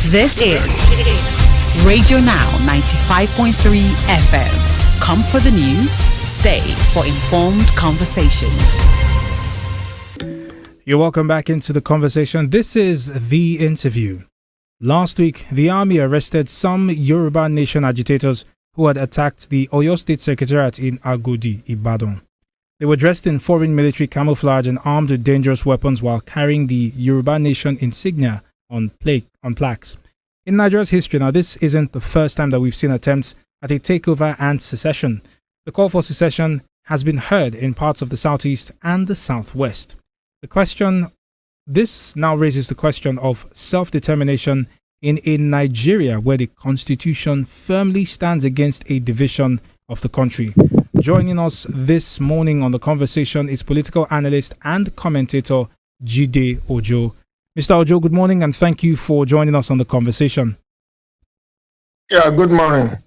This is Radio Now 95.3 FM. Come for the news, stay for informed conversations. You're welcome back into the conversation. This is The Interview. Last week, the army arrested some Yoruba Nation agitators who had attacked the Oyo State Secretariat in Agodi, Ibadan. They were dressed in foreign military camouflage and armed with dangerous weapons while carrying the Yoruba Nation insignia on plaques. In Nigeria's history, now this isn't the first time that we've seen attempts at a takeover and secession. The call for secession has been heard in parts of the southeast and the southwest. This now raises the question of self-determination in a Nigeria where the constitution firmly stands against a division of the country. Joining us this morning on the conversation is political analyst and commentator Jide Ojo. Mr. Ojo, good morning and thank you for joining us on the conversation. Yeah, good morning.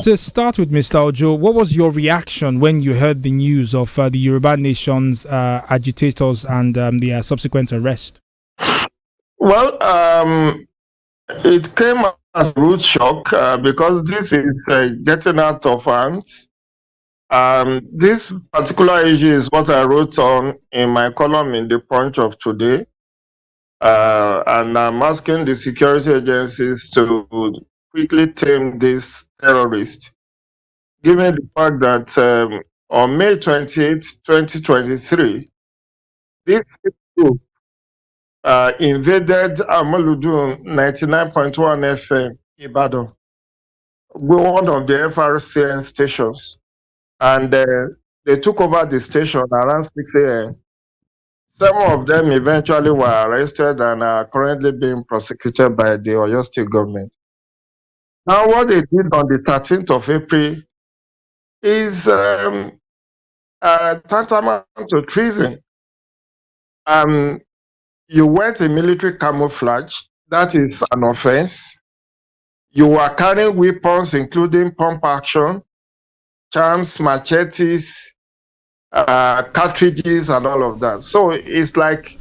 To start with, Mr. Ojo, what was your reaction when you heard the news of the Yoruba Nation's agitators and their subsequent arrest? Well, it came as a rude shock because this is getting out of hands. This particular issue is what I wrote on in my column in The Punch of today. And I'm asking the security agencies to quickly tame this terrorist, given the fact that on May 28, 2023, this group invaded Amaludun 99.1 FM Ibadan, one of the FRCN stations, and they took over the station around 6 a.m. Some of them eventually were arrested and are currently being prosecuted by the Oyo State government. Now, what they did on the 13th of April is tantamount to treason. You went in military camouflage, that is an offense. You were carrying weapons, including pump action, charms, machetes, cartridges, and all of that. So it's like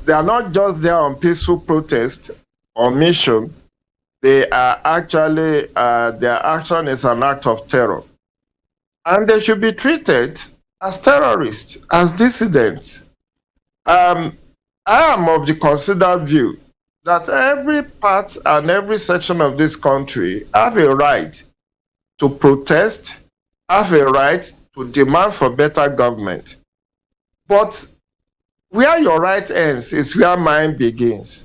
they are not just there on peaceful protest or mission. They are actually, their action is an act of terror. And they should be treated as terrorists, as dissidents. I am of the considered view that every part and every section of this country have a right to protest, have a right to demand for better government. But where your right ends is where mine begins.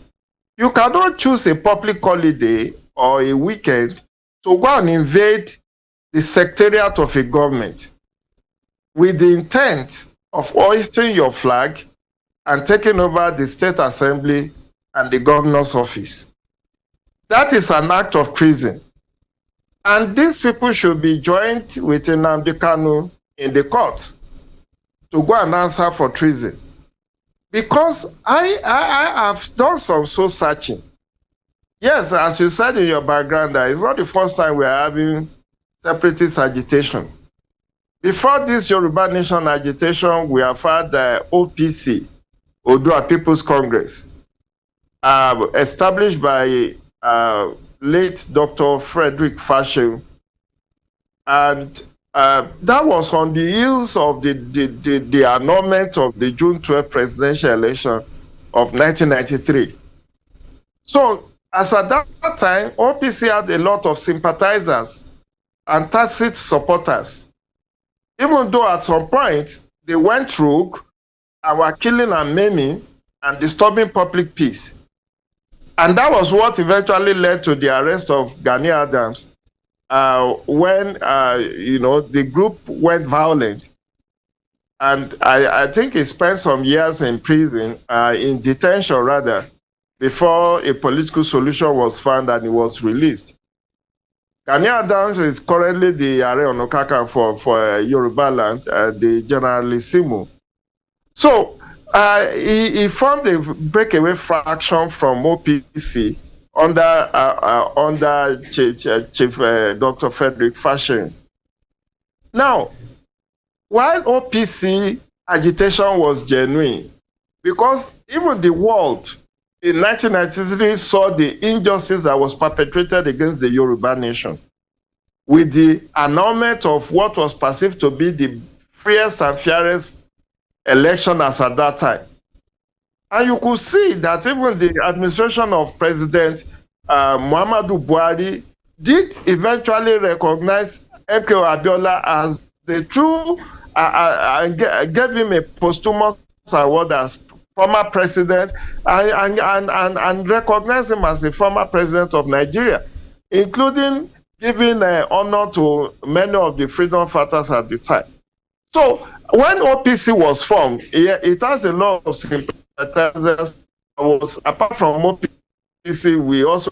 You cannot choose a public holiday or a weekend to go and invade the secretariat of a government with the intent of hoisting your flag and taking over the state assembly and the governor's office. That is an act of treason. And these people should be joined with Nnamdi Kanu in the court to go and answer for treason. Because I have done some soul searching. Yes, as you said in your background, it's not the first time we're having separatist agitation. Before this Yoruba Nation agitation, we have had the OPC, Odua People's Congress, established by late Dr. Frederick Fashion. And that was on the heels of the annulment of the June 12 presidential election of 1993. So, as at that time, OPC had a lot of sympathizers and tacit supporters, even though at some point they went rogue and were killing and maiming and disturbing public peace. And that was what eventually led to the arrest of Gani Adams when the group went violent. And I think he spent some years in prison, in detention rather, before a political solution was found and he was released. Gani Adams is currently the Ààrẹ Ọ̀nà Kakanfò for Yoruba land, the Generalissimo. So he formed a breakaway faction from OPC under Chief Dr. Frederick Fashion. Now, while OPC agitation was genuine, because even the world in 1993 saw the injustice that was perpetrated against the Yoruba nation, with the annulment of what was perceived to be the freest and fairest election as at that time. And you could see that even the administration of President Muhammadu Buhari did eventually recognize MKO Abiola as the true, gave him a posthumous award as former president, and recognized him as the former president of Nigeria, including giving honor to many of the freedom fighters at the time. So when OPC was formed, it has a lot of sympathizers. Apart from OPC, we also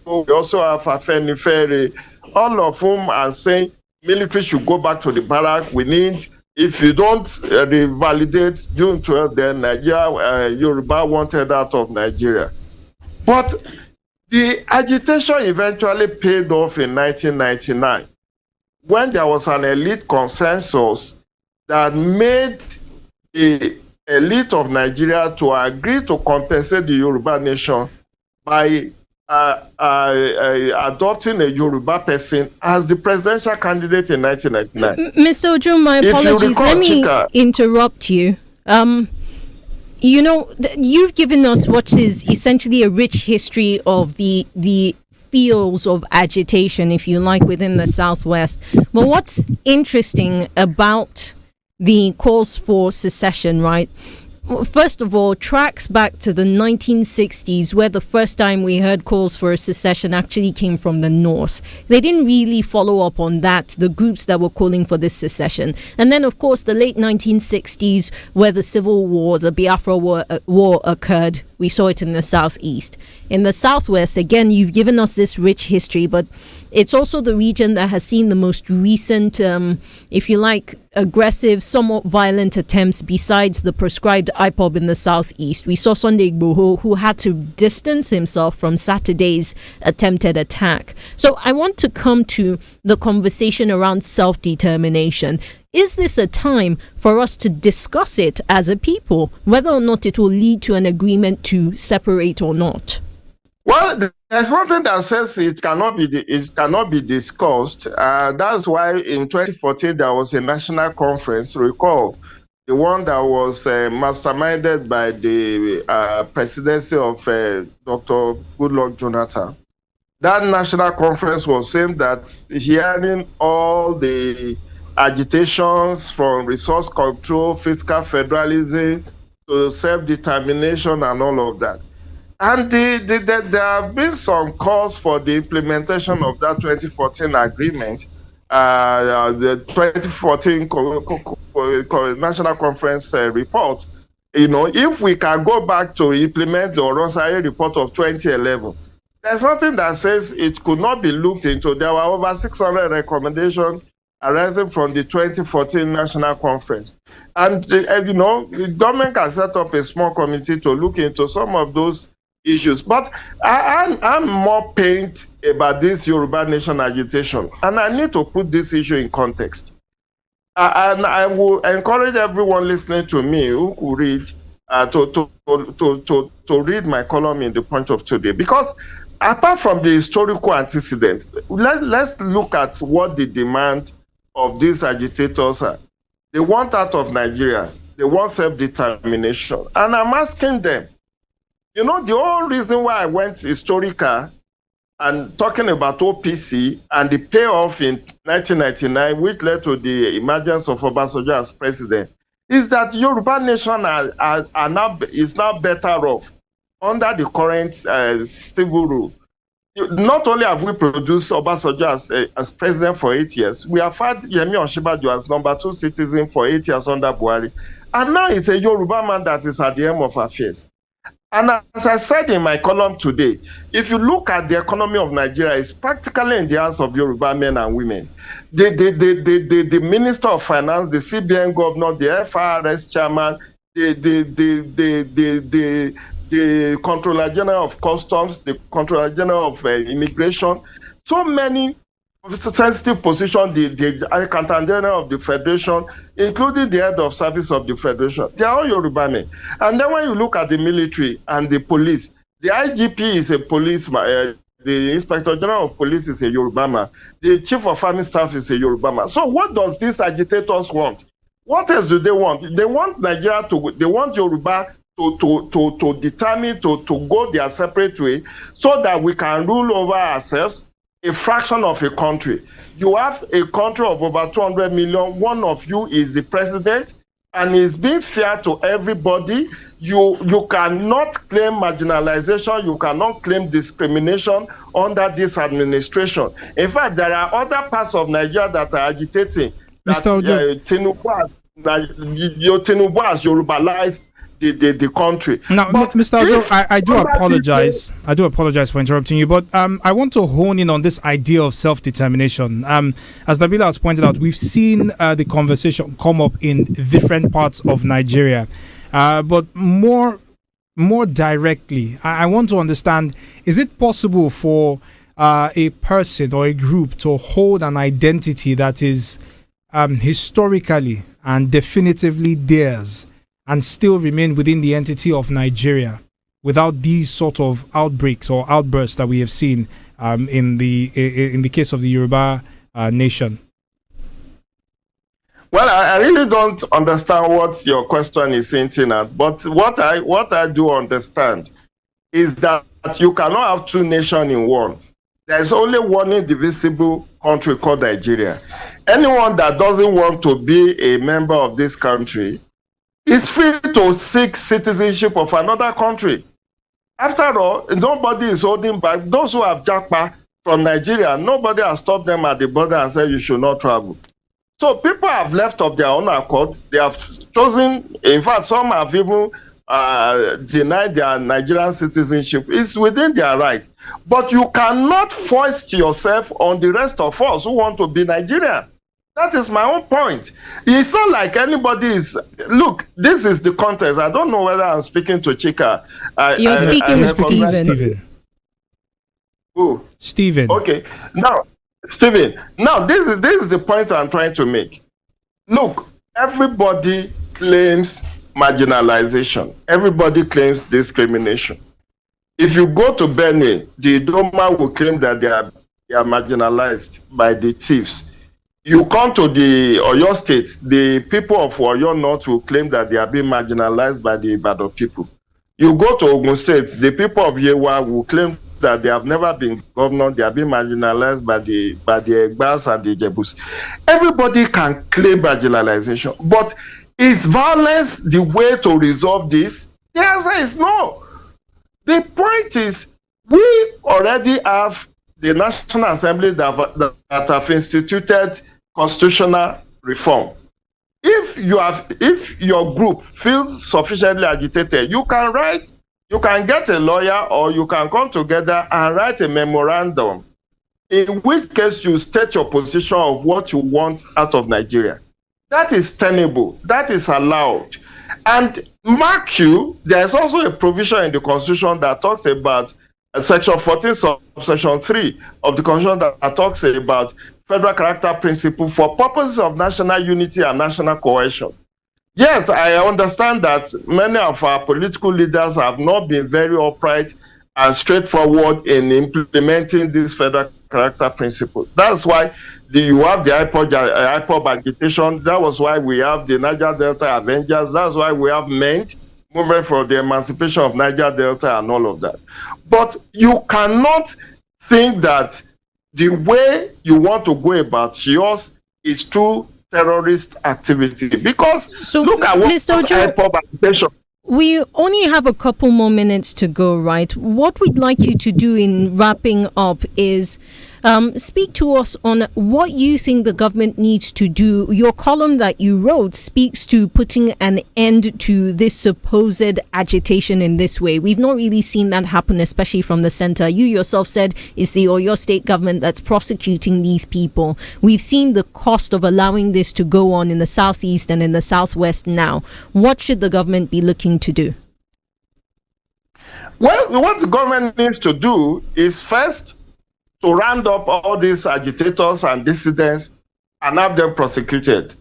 have Afenifere, all of whom are saying military should go back to the barrack. We need, if you don't revalidate June 12, then Nigeria, Yoruba wanted out of Nigeria. But the agitation eventually paid off in 1999, when there was an elite consensus that made the elite of Nigeria to agree to compensate the Yoruba nation by adopting a Yoruba person as the presidential candidate in 1999. Mr. Ojo, my apologies. Let me interrupt you. You know, you've given us what is essentially a rich history of the fields of agitation, if you like, within the Southwest. But what's interesting about the calls for secession, right? First of all, tracks back to the 1960s, where the first time we heard calls for a secession actually came from the North. They didn't really follow up on that, the groups that were calling for this secession. And then, of course, the late 1960s, where the Civil War, the Biafra War occurred. We saw it in the Southeast. In the Southwest, again, you've given us this rich history, but it's also the region that has seen the most recent, if you like, aggressive, somewhat violent attempts besides the prescribed IPOB in the Southeast. We saw Sunday Igboho, who had to distance himself from Saturday's attempted attack. So I want to come to the conversation around self-determination. Is this a time for us to discuss it as a people, whether or not it will lead to an agreement to separate or not? Well, there's nothing that says it cannot be discussed. That's why in 2014 there was a national conference. Recall the one that was masterminded by the presidency of Dr. Goodluck Jonathan. That national conference was aimed at hearing all the agitations from resource control, fiscal federalism, to self-determination and all of that. And there have been some calls for the implementation of that 2014 agreement, the 2014 National Conference report. You know, if we can go back to implement the Oronsai report of 2011, there's nothing that says it could not be looked into. There were over 600 recommendations arising from the 2014 National Conference. And, you know, the government can set up a small committee to look into some of those issues. But I'm more pained about this Yoruba Nation agitation. And I need to put this issue in context. And I will encourage everyone listening to me who could read, to read my column in the Punch of Today. Because apart from the historical antecedent, let's look at what the demand of these agitators are. They want out of Nigeria. They want self-determination. And I'm asking them, you know, the whole reason why I went historical and talking about OPC and the payoff in 1999, which led to the emergence of Obasanjo as president, is that Yoruba Nation is now better off under the current civil rule. Not only have we produced Obasanjo as president for 8 years, we have had Yemi Osinbajo as number 2 citizen for 8 years under Buhari. And now it's a Yoruba man that is at the helm of affairs. And as I said in my column today, if you look at the economy of Nigeria, it's practically in the hands of Yoruba men and women. The Minister of Finance, the CBN governor, the FRS chairman, the Controller General of Customs, the Controller General of Immigration, so many sensitive positions, the Accountant General of the Federation, including the head of service of the Federation. They are all Yoruba men. And then when you look at the military and the police, The IGP is a policeman. The Inspector General of Police is a Yoruba man. The Chief of Army Staff is a Yoruba man. So what does these agitators want? What else do they want? They want Nigeria they want Yoruba to determine to go their separate way so that we can rule over ourselves, a fraction of a country. You have a country of over 200 million. One of you is the president, and it's being fair to everybody. You cannot claim marginalization, you cannot claim discrimination under this administration. In fact, there are other parts of Nigeria that are agitating Mr. that Tinubu has Yorubalized the country. Now, Mr. Ojo, I do apologize. I do apologize for interrupting you, but I want to hone in on this idea of self-determination. As Nabila has pointed out, we've seen the conversation come up in different parts of Nigeria, but more directly, I want to understand: is it possible for a person or a group to hold an identity that is historically and definitively theirs, and still remain within the entity of Nigeria without these sort of outbreaks or outbursts that we have seen in the case of the Yoruba Nation? Well, I really don't understand what your question is hinting at, but what I do understand is that you cannot have two nations in one. There's only one indivisible country called Nigeria. Anyone that doesn't want to be a member of this country is free to seek citizenship of another country. After all, nobody is holding back. Those who have japa from Nigeria, nobody has stopped them at the border and said you should not travel. So people have left of their own accord. They have chosen, in fact, some have even denied their Nigerian citizenship. It's within their right. But you cannot foist yourself on the rest of us who want to be Nigerian. That is my own point. It's not like anybody is... Look, this is the context. I don't know whether I'm speaking to Chika. You're speaking with Stephen. Who? Stephen. Okay. Now, Stephen, now this is the point I'm trying to make. Look, everybody claims marginalization. Everybody claims discrimination. If you go to Benin, the Idoma will claim that they are marginalized by the thieves. You come to the Oyo State, the people of Oyo North will claim that they are being marginalized by the Ibadan people. You go to Ogun State, the people of Yewa will claim that they have never been governor, they are being marginalized by the Egbas and the Jebus. Everybody can claim marginalization, but is violence the way to resolve this? The answer is no. The point is, we already have the National Assembly that have instituted constitutional reform. If your group feels sufficiently agitated, you can get a lawyer, or you can come together and write a memorandum, in which case you state your position of what you want out of Nigeria. That is tenable. That is allowed. And mark you, there is also a provision in the Constitution that talks about Section 14, Section 3 of the Constitution that talks about federal character principle for purposes of national unity and national cohesion. Yes, I understand that many of our political leaders have not been very upright and straightforward in implementing this federal character principle. That's why you have the IPOB agitation. That was why we have the Niger Delta Avengers. That's why we have MEND, Movement for the Emancipation of Niger Delta, and all of that. But you cannot think that the way you want to go about yours is through terrorist activity. Because look at what IPOB agitation. We only have a couple more minutes to go, right? What we'd like you to do in wrapping up is speak to us on what you think the government needs to do. Your column that you wrote speaks to putting an end to this supposed agitation in this way. We've not really seen that happen, especially from the center. You yourself said it's the Oyo State government that's prosecuting these people. We've seen the cost of allowing this to go on in the southeast and in the southwest now. What should the government be looking to do? Well, what the government needs to do is first to round up all these agitators and dissidents and have them prosecuted.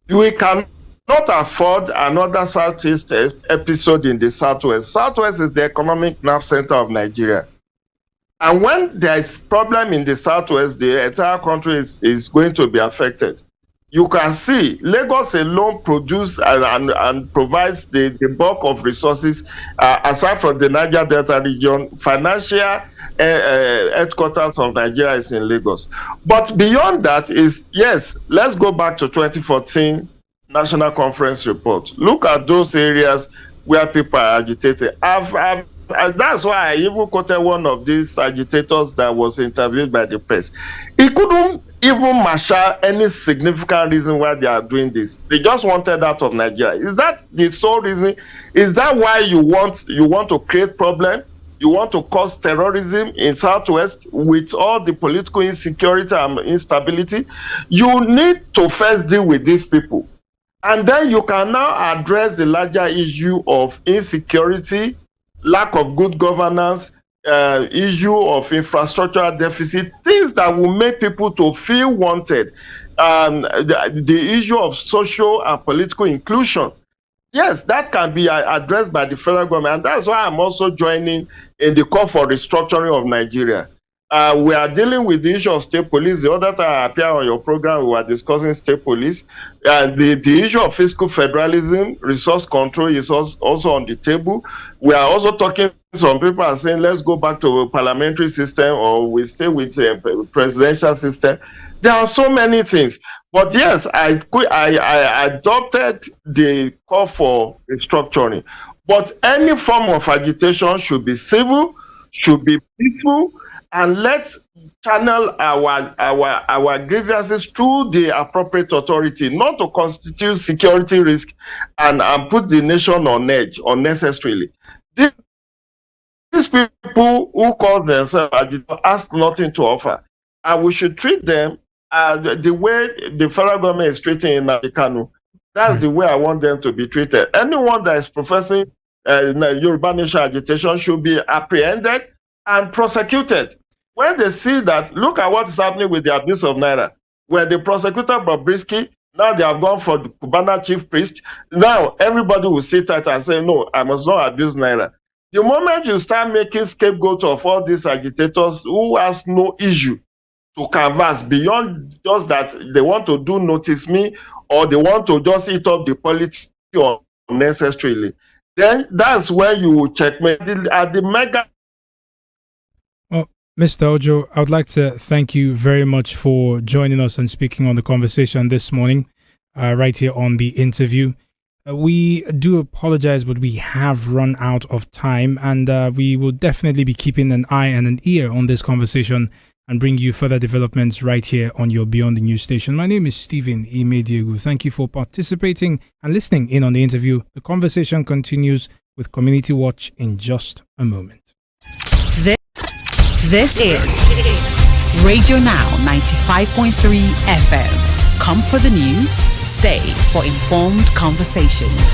We cannot not afford another Southeast episode in the Southwest. Southwest is the economic nerve center of Nigeria. And when there is problem in the Southwest, the entire country is going to be affected. You can see Lagos alone produces and provides the bulk of resources, aside from the Niger Delta region. Financial headquarters of Nigeria is in Lagos. But beyond that is, yes, let's go back to 2014 National Conference report. Look at those areas where people are agitating. That's why I even quoted one of these agitators that was interviewed by the press. He couldn't even marshal any significant reason why they are doing this. They just wanted out of Nigeria. Is that the sole reason? Is that why you want to create problem? You want to cause terrorism in Southwest with all the political insecurity and instability? You need to first deal with these people. And then you can now address the larger issue of insecurity, lack of good governance, issue of infrastructural deficit, things that will make people to feel wanted. The issue of social and political inclusion. Yes, that can be addressed by the federal government. And that's why I'm also joining in the call for restructuring of Nigeria. We are dealing with the issue of state police. The other time I appeared on your program, we were discussing state police. The issue of fiscal federalism, resource control is also on the table. We are also talking, some people are saying, let's go back to a parliamentary system, or we stay with a presidential system. There are so many things. But yes, I adopted the call for restructuring. But any form of agitation should be civil, should be peaceful, and let's channel our grievances through the appropriate authority, not to constitute security risk and put the nation on edge unnecessarily. These people who call themselves agitators have nothing to offer, and we should treat them the way the federal government is treating in Kanu. That's the way I want them to be treated. Anyone that is professing Yoruba Nation agitation should be apprehended and prosecuted. When they see that, look at what is happening with the abuse of Naira. When the prosecutor Bobrisky, now they have gone for the Cubana chief priest, now everybody will sit tight and say, no, I must not abuse Naira. The moment you start making scapegoats of all these agitators who has no issue to canvass beyond just that they want to do notice me, or they want to just eat up the politics unnecessarily, then that's when you will checkmate at the mega. Well, Mr. Ojo, I would like to thank you very much for joining us and speaking on the conversation this morning, right here on the interview. We do apologize, but we have run out of time, and we will definitely be keeping an eye and an ear on this conversation and bring you further developments right here on your Beyond the News station. My name is Stephen Imediegu. Thank you for participating and listening in on the interview. The conversation continues with Community Watch in just a moment. This is Radio Now 95.3 FM. Come for the news, stay for informed conversations.